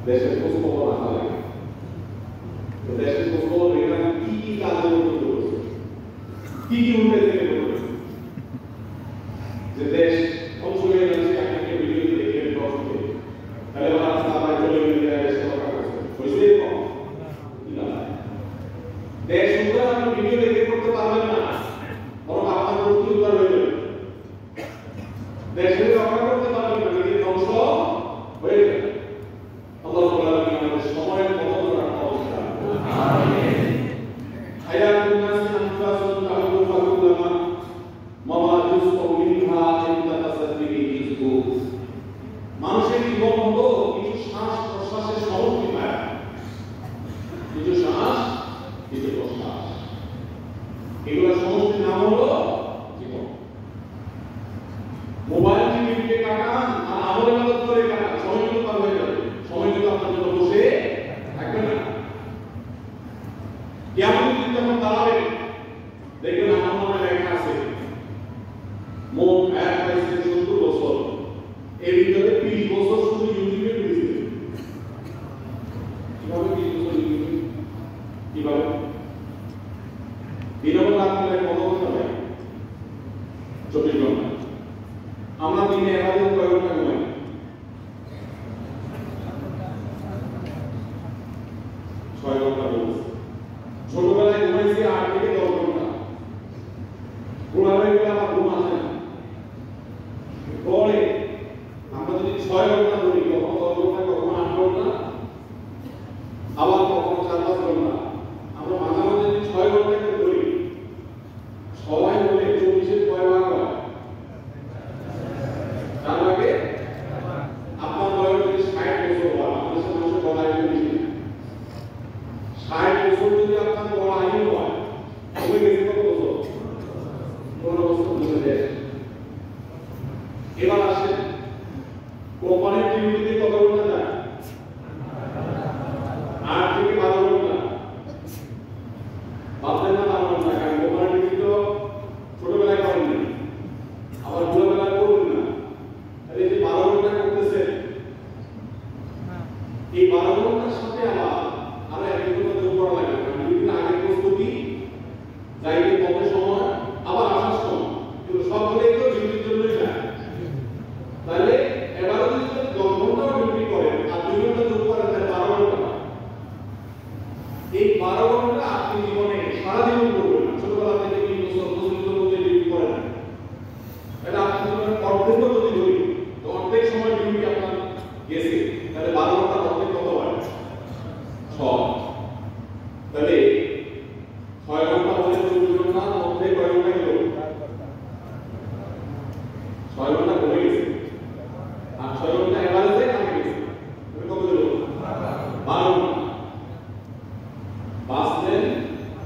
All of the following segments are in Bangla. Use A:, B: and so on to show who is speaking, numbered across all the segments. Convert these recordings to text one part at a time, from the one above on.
A: দেশের খোঁজ খবর রাখা লাগে। তো দেশের খোঁজ খবর এটা কি কি কাজে উন্নত করেছে, কি কি উন্নয়ন থেকে করেছে, যে দেশ ধ্বংস হয়ে যাচ্ছে আপনাকে ভিডিওতে দেখে দর্শকে তাহলে ওরা রাস্তায় চলে গেলে দেশে কথা করছে হয়েছে কম না। দেশ উন্নয়ন আপনি ভিডিও দেখে করতে পারবেন না, বরং আপনার প্রতি উদ্ধার হয়ে যাবে। দেশের রক্ষা করতে পারবেন না, যদি ধ্বংস হয়ে যাবে। আল্লাহ তাআলা আমাদের সময়ের মতো রাখা অবস্থা। আমিন। হায়াতুন নাস আনফাসুন তাহুদু ফাকুল্লামা মামা জুজু মিনহা ইনতা তাসাদ্দিবি জুজু। মানুষের জীবন হলো কিছু শ্বাস প্রশ্বাসের সমষ্টি পায়, কিছু শ্বাস কিছু প্রশ্বাস, এগুলোর সমষ্টির নাম হলো জীবন। মোবাইল টিভিতে কাটান আর আমলের মতো করে কাটান, সময় কিন্তু পার হয়ে যাবে, সময় কিন্তু আপনার জন্য বসে থাকবে না। কেমন দিন যখন দাঁড়াবে দেখবেন আমার মনে লেখা আছে মোট 70 বছর, এর ভিতরে 20 বছর শুধু ইউটিউবে দিয়েছে। কিভাবে 20 বছর ইউটিউবে, কিভাবে দিনের রাত মিলে কত ঘন্টা হয়? 24 ঘন্টা। আমরা দিনে এভাবে কয় ঘন্টা ঘুমাই? 6 ঘন্টা বলছি। ছোটবেলায় ঘুমাইছি 8 থেকে 10 ঘন্টা, বুড়া হয়ে গেলে আমার ঘুম আসে না। পরে আমরা যদি 6 ঘন্টা ধরি, কখনো 10 ঘন্টা, কখনো 8 ঘন্টা, আবার কখনো 4-5 ঘন্টা, আমরা মাঝে মাঝে যদি 6 ঘন্টা করে ধরি, সবাই বলে 24-এর কয় ভাগ হয়? 4 ভাগে। আপনার বয়স যদি 60 বছর হয়, আমাদের মানুষের বড় আয়ু বেশি না। 60 বছর যদি আপনার বড় আয়ু হয়, তবে গেছে কত বছর? 15 বছর বুঝে যায়। এবার আসেন কোম্পানির টিভিতে কত ঘন্টা যায়? 8 থেকে 12 ঘন্টা। ভাবলেন না 12 ঘন্টা, কারণ কোম্পানির টিভি তো ছোটবেলায় করেন না, আবার বুড়োবেলায় করবেন না। এই যে 12 ঘন্টা করতেছেন, এই 12 ঘন্টার সাথে আবার এক ঘন্টা যোগ করা লাগে, কারণ টিভির আগের প্রস্তুতি, যাইতে কত সময়, আবার আসার সময়, কিন্তু সবগুলোই তো ডিউটির জন্যই যায়। তাহলে এবার যদি 10 ঘন্টাও ডিউটি করেন আর 2 ঘন্টা যোগ করেন, তাহলে 12 ঘন্টা। এই 12 ঘন্টা আপনি জীবনে সারা জীবন করবেন না, ছোটবেলা থেকে 3 বছর 25 বছর মধ্যে ডিউটি করেন না। এটা আপনি জীবনের অর্ধেক যদি ধরি, তো অর্ধেক সময় ডিউটি আপনার গেছে, তাহলে 12 ঘন্টা অর্ধেক কত হয়? 6। তাহলে 6 ঘন্টা বলে 24 ঘন্টা মধ্যে কয় ঘন্টা গেল? 6 ঘন্টা কমে গেছে, আর 6 ঘন্টা এভারেজে কমে গেছে, কত গেল? 12 ঘন্টা। বাঁচলেন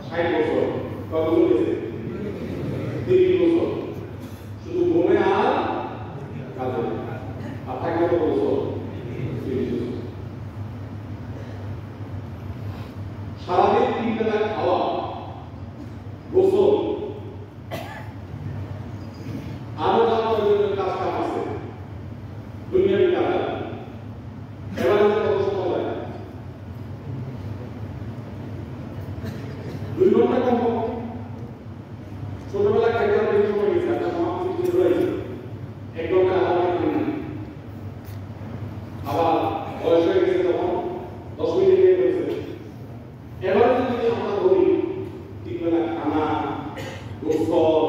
A: 60 বছর, কত বছর গেছে? 30 বছর শুধু ঘুমে আর কাজে। আর থাকে কত বছর? 30 বছর। সারাদিন 3 বেলা খাওয়া, গোসল, আরো যা প্রয়োজনীয় কাজ কাম আছে দুনিয়ার কাজ, এবার কত সময় লাগে? 2 ঘন্টা কম কম। ছোটবেলা খাইতে বেশি সময় গেছে, একটা সমাজ কিছু রয়েছে 1 ঘন্টা আধা ঘন্টা, আবার বয়স হয়ে গেছে তখন 10 মিনিট লেগে গেছে। এবার যদি আমরা ধরি 3 বেলা খানা, গোসল,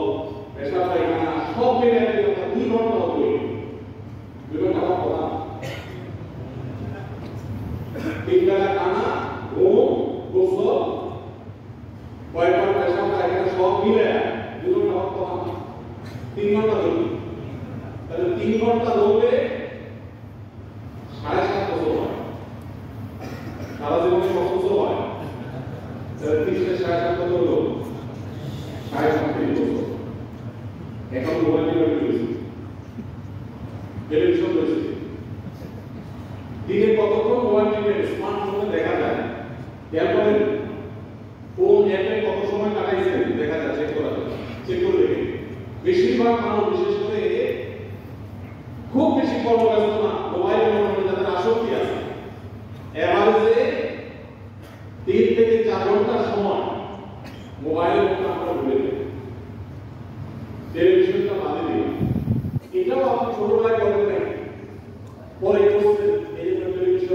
A: পেশাব পায়খানা সব মিলে আমরা 2 ঘন্টা ধরি, 2 ঘন্টা কথা। 3 বেলা খানা, ঘুম, গোসল, কয়েকবার পেশাব পায়খানা সব মিলে 2 ঘন্টা কথা, 3 ঘন্টা ধরি। তাহলে 3 ঘন্টা ধরলে 7.5 বছর হয়। সারা জীবনে কত বছর হয়? 30-7.5 কত হলো? 37 বছর। এখন মোবাইল রয়েছে, টেলিভিশন রয়েছে, দিনে কতক্ষণ মোবাইল টিভি স্মার্টফোনে দেখা যায়? খেয়াল করেন কোন অ্যাপে কত সময় কাটাইছেন দেখা যায়, চেক করা যায়, চেক করে দেখেন। বেশিরভাগ মানুষ, বিশেষ করে খুব বেশি কর্মব্যস্ত না, মোবাইলের মধ্যে যাদের আসক্তি আছে,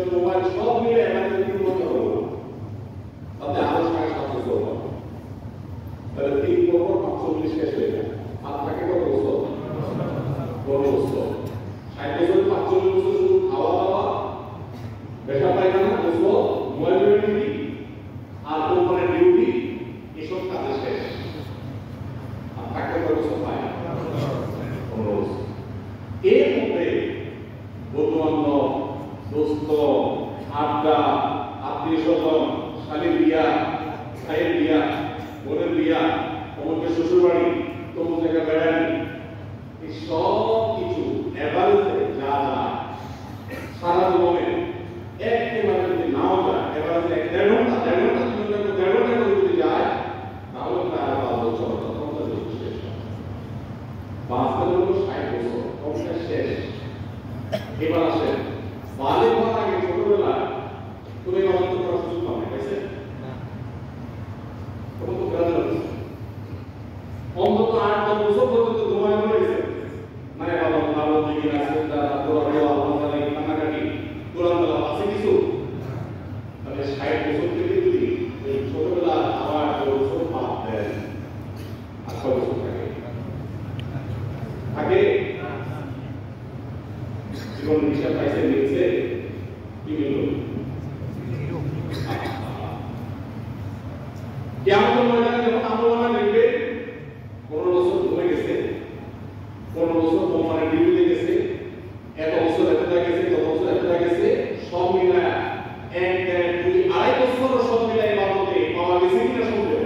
A: টেলিভিশন মোবাইল সব মিলে আমাদের কি করতে হবে তাতে আরো 7.5 বছর হবে তাহলে 3 বছর 45 শেষ হয়ে যায় আর থাকে কত বছর 12 বছর 60 বছর 45 বছর শুধু খাওয়া দাওয়া বেশা পায়খানা গোসল মোবাইলের ডিউটি আর কোম্পানির ডিউটি এসব কাজে শেষ আর থাকে কত বছর পায় 15 বছর এর মধ্যে বন্ধু-বান্ধব দোস্ত আড্ডা আত্মীয় স্বজন শালীর বিয়া ভাইয়ের বিয়া বোনের বিয়া অমুকের শ্বশুর বাড়ি তমুক জায়গায় বেড়ানি এই সব কিছু এভারেজে যা সারা জীবনে একেবারে যদি নাও যায় এভারেজে 1.5 ঘন্টা 1.5 ঘন্টা করে যদি যায় তাহলে প্রায় 5 বছর 50 বছর শেষ 5 বছর 60 বছর কমটা শেষ এবার আসেন বালে হওয়ার আগে ছোটবেলায় তুমি অন্তত করার সুযোগ পাবে পাইছে তখন তো গ্রাজুয়েট হচ্ছে অন্তত 8-10 বছর পর্যন্ত ঘুমায় রয়েছে মানে বাবা নাম দিকে আছে তারা তোরা বড় আল্লাহ তাআলা কান্নাকাটি কোরআন তেলাওয়াত আছে কিছু তাহলে 60 বছর থেকে যদি এই ছোটবেলা আবার 10 বছর বাদ দেন আর কত বছর থাকে জীবন হিসাব পাইছে নিচে কি মিলল কেমন ময়দানে যখন আমলনা দেখবে 15 বছর ঘুরে গেছে 15 বছর কোম্পানির ডিউটিতে গেছে এত বছর এতটা গেছে কত বছর এতটা গেছে সব মিলায় 1-2-2.5 বছর সব মিলায় ইবাদতে পাওয়া গেছে কিনা সন্দেহ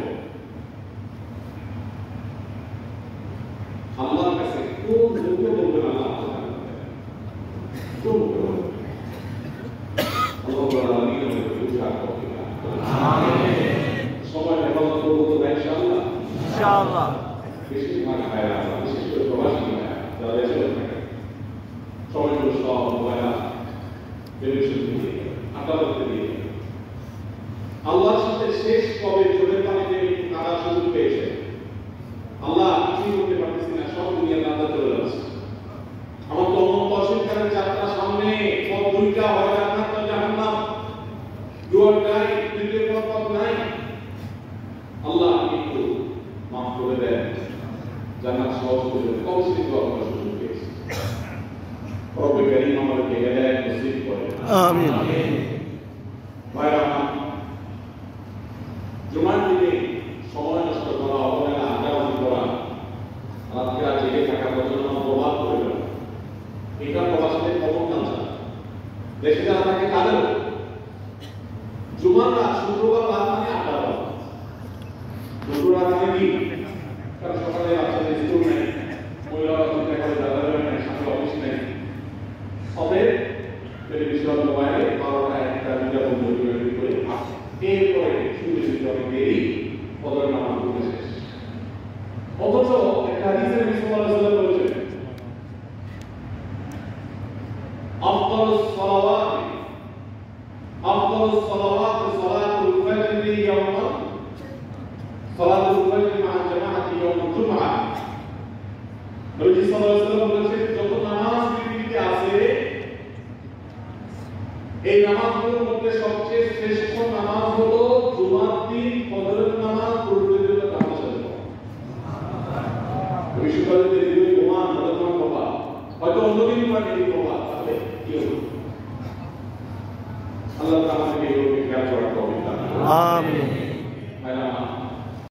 A: আল্লাহর কাছে কোন মুখে বলবেন আল্লাহ কোন মুখে বলবেন আল্লাহ তাআলা নিয়ে বুঝা করবে আমিন সময় হেফাজত করব তো ইনশাআল্লাহ ইনশাআল্লাহ বেশি ভাগ খায় না বিশেষ করে প্রবাসী যারা দেশে থাকে সময়গুলো সব মোবাইল টেলিভিশন দিয়ে আদালতে দিয়ে আল্লাহর সাথে শেষ কবে চোখের পানিতে একটু কাঁদার সুযোগ পেয়েছে আল্লাহ কিছুই করতে পারতেছি না সব দুনিয়ার কাঁদা চলে যাচ্ছে আমার তো অসংখ্যের যাত্রা সামনে সব দুইটা হয় জান্নাত না জাহান্নাম দুয়ার নাই দুইটা পথ নাই আল্লাহ একটু মাফ করে দেন জান্নাত সহজ করে দেন অবশ্যই দোয়া করার সুযোগ পেয়েছি রব্বে কারীম আমাদেরকে হেদায়েত নসিব করেন আমিন ভাইরা জুমার দিনে সময় নষ্ট করা অবহেলা আড্ডাবাজি করা রাতকে আর জেগে থাকা পর্যন্ত প্রভাব করে দেয় এটা প্রবাসীদের খবর না দেশে যারা থাকে তাদের জুমার রাত শুক্রবার রাত মানে আড্ডা শুক্রবার মানে কি কারণ সকালে বাচ্চাদের স্কুল নেই মহিলারা চিন্তা করে দাদা নেই সামনে অফিস নেই সবে টেলিভিশন মোবাইলে 12টা 1টা 2টা বন্ধ করে এরপরে শুরু অনেক দেরি ফজর নামাজ পড়তে শেষ অথচ একটা হাদিসে নবী সাল্লাল্লাহু আলাইহি ওয়াসাল্লাম বলেছেন আফদালুস সালাওয়াত সালাতুল ফজর ইয়াওমা সালাতুল ফজর মা জামাআতি ইয়াওমুল জুমআহ নবী সাল্লাল্লাহু আলাইহি ওয়াসাল্লাম বলেছেন যত নামাজ পৃথিবীতে আছে এই নামাজগুলোর মধ্যে সবচেয়ে শ্রেষ্ঠ নামাজ হলো জুমার দিন ফজরের নামাজ পড়তে দিলে নামাজ হবে বিশ্বকালে যে প্রমাণ প্রমাণ বাবা হয়তো অন্যদিন মানে এই প্রমাণ তাহলে কি হবে আল্লাহ তাআলা আমাদেরকে এই খেয়াল করার তৌফিক দান করুন আমিন।